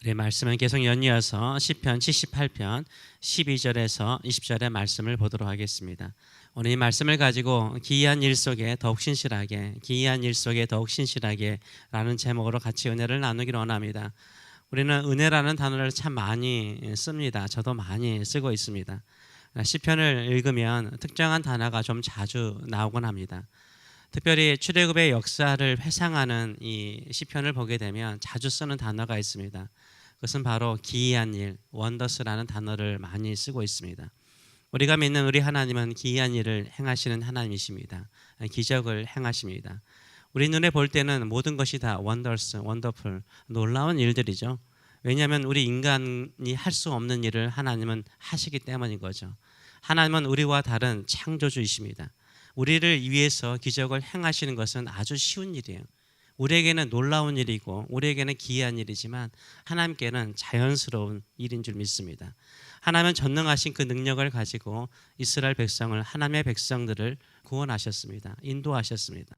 우리 말씀은 계속 연이어서 시편 78편 12절에서 20절의 말씀을 보도록 하겠습니다. 오늘 이 말씀을 가지고 기이한 일 속에 더욱 신실하게, 기이한 일 속에 더욱 신실하게 라는 제목으로 같이 은혜를 나누기를 원합니다. 우리는 은혜라는 단어를 참 많이 씁니다. 저도 많이 쓰고 있습니다. 시편을 읽으면 특정한 단어가 좀 자주 나오곤 합니다. 특별히 출애굽의 역사를 회상하는 이 시편을 보게 되면 자주 쓰는 단어가 있습니다. 그것은 바로 기이한 일, 원더스라는 단어를 많이 쓰고 있습니다. 우리가 믿는 우리 하나님은 기이한 일을 행하시는 하나님이십니다. 기적을 행하십니다. 우리 눈에 볼 때는 모든 것이 다 원더스, 원더풀, 놀라운 일들이죠. 왜냐하면 우리 인간이 할 수 없는 일을 하나님은 하시기 때문인 거죠. 하나님은 우리와 다른 창조주이십니다. 우리를 위해서 기적을 행하시는 것은 아주 쉬운 일이에요. 우리에게는 놀라운 일이고 우리에게는 기이한 일이지만 하나님께는 자연스러운 일인 줄 믿습니다. 하나님은 전능하신 그 능력을 가지고 이스라엘 백성을, 하나님의 백성들을 구원하셨습니다. 인도하셨습니다.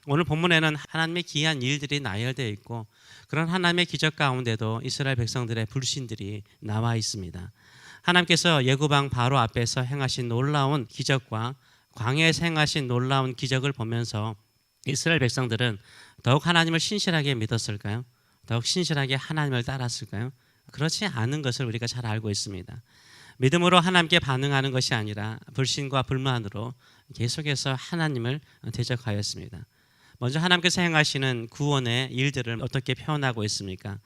오늘 본문에는 하나님의 기이한 일들이 나열되어 있고 그런 하나님의 기적 가운데도 이스라엘 백성들의 불신들이 나와 있습니다. 하나님께서 예구방 바로 앞에서 행하신 놀라운 기적과 광야에서 행하신 놀라운 기적을 보면서 이스라엘 백성들은 더욱 하나님을 신실하게 믿었을까요? 더욱 신실하게 하나님을 따랐을까요? 그렇지 않은 것을 우리가 잘 알고 있습니다. 믿음으로 하나님께 반응하는 것이 아니라 불신과 불만으로 계속해서 하나님을 대적하였습니다. 먼저 하나님께서 행하시는 구원의 일들을 어떻게 표현하고 있습니까?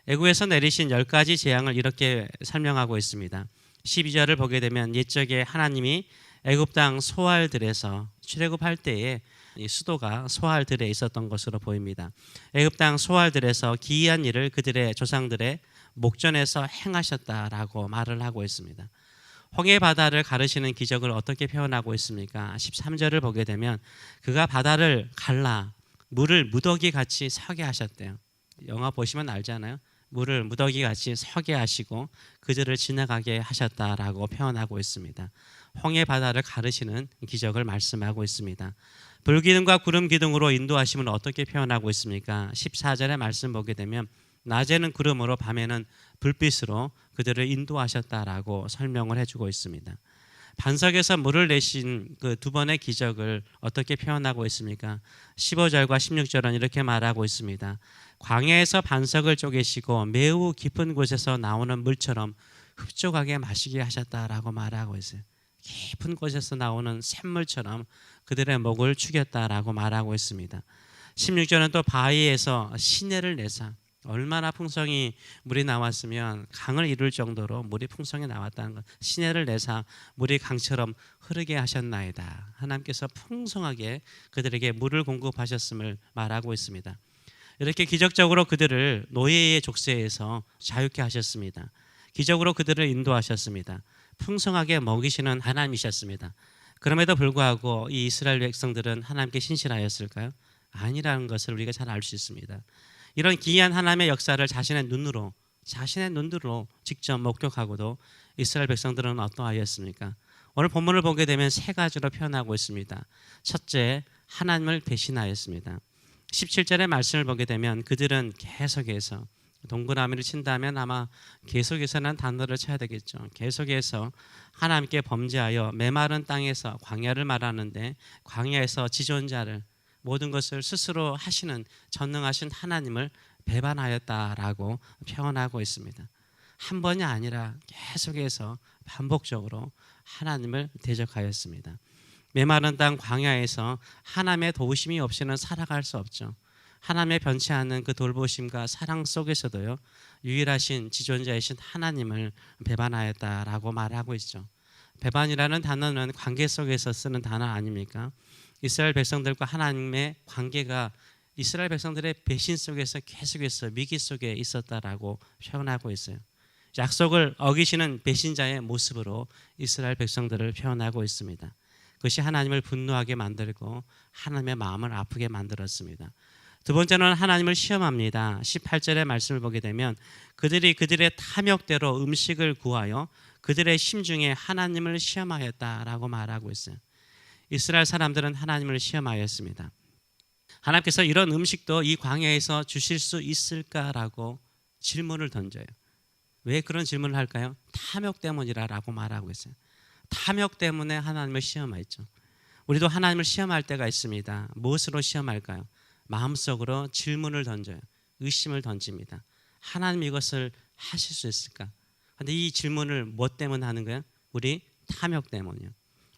애굽에서 내리신 10가지 재앙을 이렇게 설명하고 있습니다. 12절을 보게 되면 옛적에 하나님이 애굽 땅 소알들에서 출애굽할 때에 이 수도가 소알들에 있었던 것으로 보입니다. 애굽 땅 소알들에서 기이한 일을 그들의 조상들의 목전에서 행하셨다라고 말을 하고 있습니다. 홍해 바다를 가르시는 기적을 어떻게 표현하고 있습니까? 13절을 보게 되면 그가 바다를 갈라 물을 무더기 같이 서게 하셨대요. 영화 보시면 알잖아요. 물을 무더기 같이 서게 하시고 그들을 지나가게 하셨다라고 표현하고 있습니다. 홍해 바다를 가르시는 기적을 말씀하고 있습니다. 불기둥과 구름 기둥으로 인도하심을 어떻게 표현하고 있습니까? 14절의 말씀 보게 되면 낮에는 구름으로 밤에는 불빛으로 그들을 인도하셨다라고 설명을 해주고 있습니다. 반석에서 물을 내신 그 두 번의 기적을 어떻게 표현하고 있습니까? 15절과 16절은 이렇게 말하고 있습니다. 광야에서 반석을 쪼개시고 매우 깊은 곳에서 나오는 물처럼 흡족하게 마시게 하셨다라고 말하고 있어요. 깊은 곳에서 나오는 샘물처럼 그들의 목을 축였다라고 말하고 있습니다. 16절은 또 바위에서 시내를 내사 얼마나 풍성히 물이 나왔으면 강을 이룰 정도로 물이 풍성히 나왔다는 것. 시내를 내사 물이 강처럼 흐르게 하셨나이다. 하나님께서 풍성하게 그들에게 물을 공급하셨음을 말하고 있습니다. 이렇게 기적적으로 그들을 노예의 족쇄에서 자유케 하셨습니다. 기적으로 그들을 인도하셨습니다. 풍성하게 먹이시는 하나님이셨습니다. 그럼에도 불구하고 이 이스라엘 백성들은 하나님께 신실하였을까요? 아니라는 것을 우리가 잘 알 수 있습니다. 이런 기이한 하나님의 역사를 자신의 눈으로 직접 목격하고도 이스라엘 백성들은 어떠하였습니까? 오늘 본문을 보게 되면 세 가지로 표현하고 있습니다. 첫째, 하나님을 배신하였습니다. 17절의 말씀을 보게 되면 그들은 계속해서 동그라미를 친다면 아마 계속해서는 단어를 쳐야 되겠죠. 계속해서 하나님께 범죄하여 메마른 땅에서 광야를 말하는데 광야에서 지존자를 모든 것을 스스로 하시는 전능하신 하나님을 배반하였다라고 표현하고 있습니다. 한 번이 아니라 계속해서 반복적으로 하나님을 대적하였습니다. 메마른 땅 광야에서 하나님의 도우심이 없이는 살아갈 수 없죠. 하나님의 변치 않는 그 돌보심과 사랑 속에서도요 유일하신 지존자이신 하나님을 배반하였다라고 말하고 있죠. 배반이라는 단어는 관계 속에서 쓰는 단어 아닙니까? 이스라엘 백성들과 하나님의 관계가 이스라엘 백성들의 배신 속에서 계속해서 위기 속에 있었다라고 표현하고 있어요. 약속을 어기시는 배신자의 모습으로 이스라엘 백성들을 표현하고 있습니다. 그것이 하나님을 분노하게 만들고 하나님의 마음을 아프게 만들었습니다. 두 번째는 하나님을 시험합니다. 18절의 말씀을 보게 되면 그들이 그들의 탐욕대로 음식을 구하여 그들의 심중에 하나님을 시험하였다라고 말하고 있어요. 이스라엘 사람들은 하나님을 시험하였습니다. 하나님께서 이런 음식도 이 광야에서 주실 수 있을까라고 질문을 던져요. 왜 그런 질문을 할까요? 탐욕 때문이라고 말하고 있어요. 탐욕 때문에 하나님을 시험했죠. 우리도 하나님을 시험할 때가 있습니다. 무엇으로 시험할까요? 마음속으로 질문을 던져요. 의심을 던집니다. 하나님 이것을 하실 수 있을까? 그런데 이 질문을 무엇 때문에 하는 거예요? 우리 탐욕 때문이요.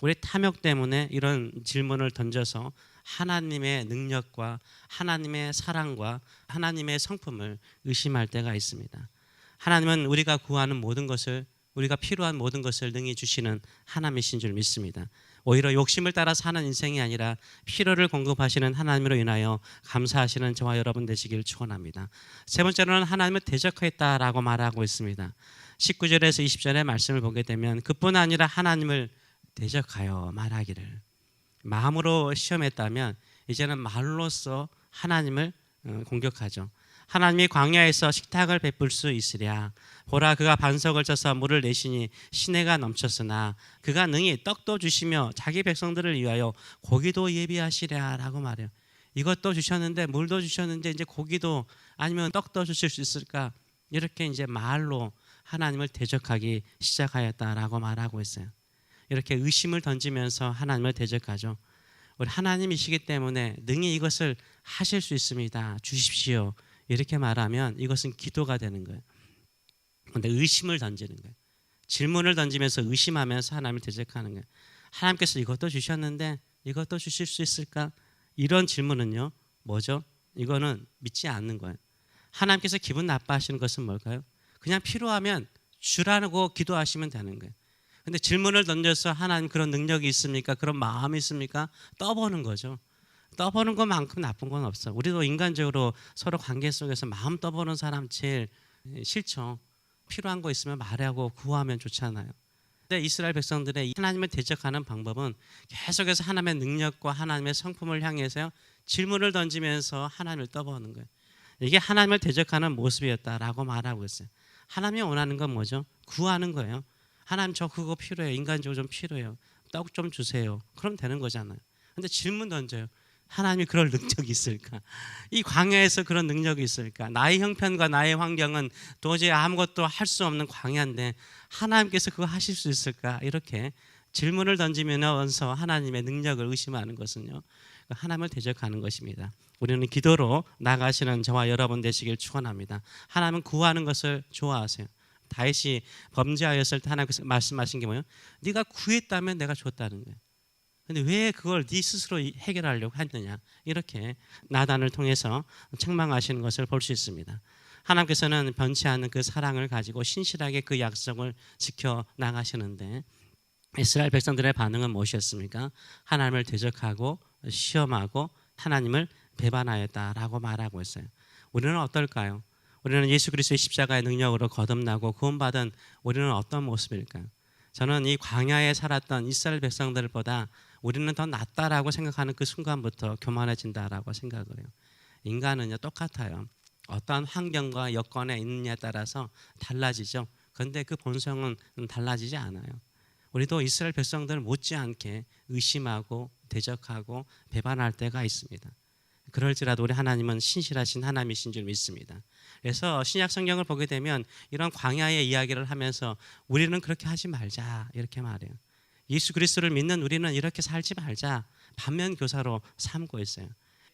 우리 탐욕 때문에 이런 질문을 던져서 하나님의 능력과 하나님의 사랑과 하나님의 성품을 의심할 때가 있습니다. 하나님은 우리가 구하는 모든 것을, 우리가 필요한 모든 것을 능히 주시는 하나님이신 줄 믿습니다. 오히려 욕심을 따라 사는 인생이 아니라 필요를 공급하시는 하나님으로 인하여 감사하시는 저와 여러분 되시길 축원합니다. 세 번째로는 하나님을 대적하였다라고 말하고 있습니다. 19절에서 20절의 말씀을 보게 되면 그뿐 아니라 하나님을 대적하여 말하기를, 마음으로 시험했다면 이제는 말로써 하나님을 공격하죠. 하나님이 광야에서 식탁을 베풀 수 있으랴. 보라, 그가 반석을 쳐서 물을 내시니 시내가 넘쳤으나 그가 능히 떡도 주시며 자기 백성들을 위하여 고기도 예비하시랴 라고 말해요. 이것도 주셨는데, 물도 주셨는데 이제 고기도 아니면 떡도 주실 수 있을까? 이렇게 이제 말로 하나님을 대적하기 시작하였다라고 말하고 있어요. 이렇게 의심을 던지면서 하나님을 대적하죠. 우리 하나님이시기 때문에 능히 이것을 하실 수 있습니다. 주십시오. 이렇게 말하면 이것은 기도가 되는 거예요. 그런데 의심을 던지는 거예요. 질문을 던지면서 의심하면서 하나님을 대적하는 거예요. 하나님께서 이것도 주셨는데 이것도 주실 수 있을까? 이런 질문은요, 뭐죠? 이거는 믿지 않는 거예요. 하나님께서 기분 나빠하시는 것은 뭘까요? 그냥 필요하면 주라고 기도하시면 되는 거예요. 근데 질문을 던져서 하나님 그런 능력이 있습니까? 그런 마음이 있습니까? 떠보는 거죠. 떠보는 것만큼 나쁜 건 없어. 우리도 인간적으로 서로 관계 속에서 마음 떠보는 사람 제일 싫죠. 필요한 거 있으면 말하고 구하면 좋잖아요. 근데 이스라엘 백성들의 하나님을 대적하는 방법은 계속해서 하나님의 능력과 하나님의 성품을 향해서 질문을 던지면서 하나님을 떠보는 거예요. 이게 하나님을 대적하는 모습이었다라고 말하고 있어요. 하나님이 원하는 건 뭐죠? 구하는 거예요. 하나님 저 그거 필요해요. 인간적으로 좀 필요해요. 떡 좀 주세요. 그럼 되는 거잖아요. 근데 질문 던져요. 하나님이 그럴 능력이 있을까? 이 광야에서 그런 능력이 있을까? 나의 형편과 나의 환경은 도저히 아무것도 할 수 없는 광야인데 하나님께서 그거 하실 수 있을까? 이렇게 질문을 던지면서 하나님의 능력을 의심하는 것은요, 하나님을 대적하는 것입니다. 우리는 기도로 나가시는 저와 여러분 되시길 축원합니다. 하나님은 구하는 것을 좋아하세요. 다윗이 범죄하였을 때 하나님께서 말씀하신 게 뭐예요? 네가 구했다면 내가 줬다는 거예요. 근데 왜 그걸 네 스스로 해결하려고 했느냐? 이렇게 나단을 통해서 책망하시는 것을 볼 수 있습니다. 하나님께서는 변치 않는 그 사랑을 가지고 신실하게 그 약속을 지켜 나가시는데 이스라엘 백성들의 반응은 무엇이었습니까? 하나님을 대적하고 시험하고 하나님을 배반하였다라고 말하고 있어요. 우리는 어떨까요? 우리는 예수 그리스도의 십자가의 능력으로 거듭나고 구원받은 우리는 어떤 모습일까요? 저는 이 광야에 살았던 이스라엘 백성들보다 우리는 더 낫다라고 생각하는 그 순간부터 교만해진다라고 생각을 해요. 인간은요 똑같아요. 어떠한 환경과 여건에 있느냐에 따라서 달라지죠. 그런데 그 본성은 달라지지 않아요. 우리도 이스라엘 백성들 못지않게 의심하고 대적하고 배반할 때가 있습니다. 그럴지라도 우리 하나님은 신실하신 하나님이신 줄 믿습니다. 그래서 신약 성경을 보게 되면 이런 광야의 이야기를 하면서 우리는 그렇게 하지 말자 이렇게 말해요. 예수 그리스도를 믿는 우리는 이렇게 살지 말자 반면 교사로 삼고 있어요.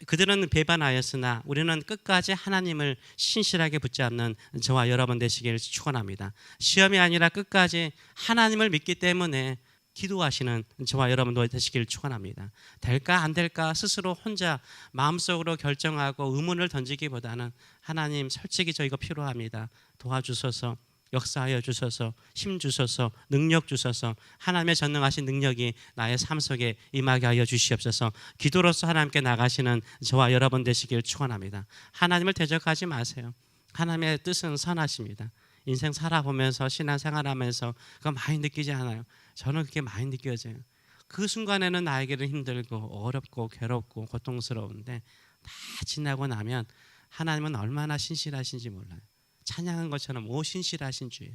그들은 배반하였으나 우리는 끝까지 하나님을 신실하게 붙잡는 저와 여러분 되시기를 축원합니다. 시험이 아니라 끝까지 하나님을 믿기 때문에 기도하시는 저와 여러분도 되시기를 축원합니다. 될까 안 될까 스스로 혼자 마음속으로 결정하고 의문을 던지기보다는 하나님 솔직히 저 이거 필요합니다. 도와주소서, 역사하여 주소서, 힘 주소서, 능력 주소서, 하나님의 전능하신 능력이 나의 삶 속에 임하게 하여 주시옵소서. 기도로서 하나님께 나가시는 저와 여러분 되시기를 축원합니다. 하나님을 대적하지 마세요. 하나님의 뜻은 선하십니다. 인생 살아보면서 신앙생활하면서 그거 많이 느끼지 않아요? 저는 그게 많이 느껴져요. 그 순간에는 나에게는 힘들고 어렵고 괴롭고 고통스러운데 다 지나고 나면 하나님은 얼마나 신실하신지 몰라요. 찬양한 것처럼 오 신실하신 주예요.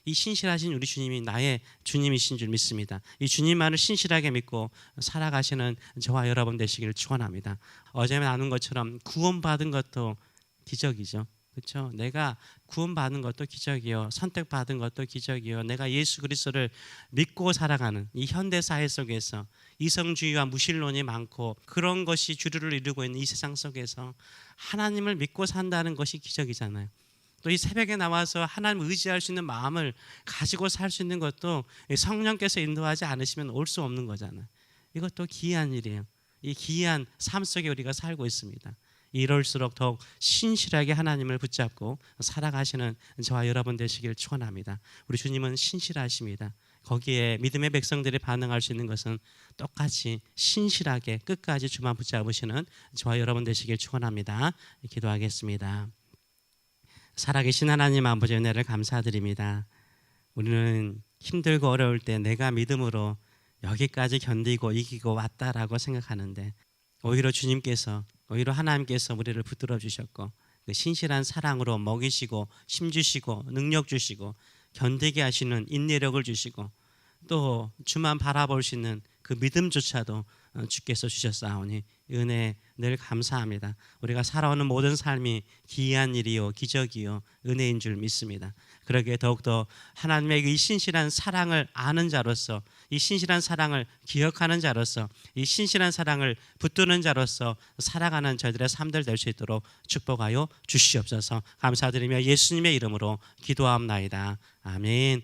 이 신실하신 우리 주님이 나의 주님이신 줄 믿습니다. 이 주님만을 신실하게 믿고 살아가시는 저와 여러분 되시기를 축원합니다. 어제 나눈 것처럼 구원받은 것도 기적이죠. 그렇죠? 내가 구원받은 것도 기적이요, 선택받은 것도 기적이요, 내가 예수 그리스도를 믿고 살아가는 이 현대 사회 속에서 이성주의와 무신론이 많고 그런 것이 주류를 이루고 있는 이 세상 속에서 하나님을 믿고 산다는 것이 기적이잖아요. 또 이 새벽에 나와서 하나님 의지할 수 있는 마음을 가지고 살 수 있는 것도 성령께서 인도하지 않으시면 올 수 없는 거잖아요. 이것도 기이한 일이에요. 이 기이한 삶 속에 우리가 살고 있습니다. 이럴수록 더욱 신실하게 하나님을 붙잡고 살아가시는 저와 여러분 되시길 축원합니다. 우리 주님은 신실하십니다. 거기에 믿음의 백성들이 반응할 수 있는 것은 똑같이 신실하게 끝까지 주만 붙잡으시는 저와 여러분 되시길 축원합니다. 기도하겠습니다. 살아계신 하나님 아버지의 은혜를 감사드립니다. 우리는 힘들고 어려울 때 내가 믿음으로 여기까지 견디고 이기고 왔다라고 생각하는데 오히려 주님께서, 오히려 하나님께서 우리를 붙들어 주셨고 그 신실한 사랑으로 먹이시고 힘주시고 능력 주시고 견디게 하시는 인내력을 주시고 또 주만 바라볼 수 있는 그 믿음조차도 주께서 주셨사오니 은혜 늘 감사합니다. 우리가 살아오는 모든 삶이 기이한 일이요 기적이요 은혜인 줄 믿습니다. 그러기에 더욱더 하나님의 이 신실한 사랑을 아는 자로서, 이 신실한 사랑을 기억하는 자로서, 이 신실한 사랑을 붙드는 자로서 살아가는 저희들의 삶들 될 수 있도록 축복하여 주시옵소서. 감사드리며 예수님의 이름으로 기도하옵나이다. 아멘.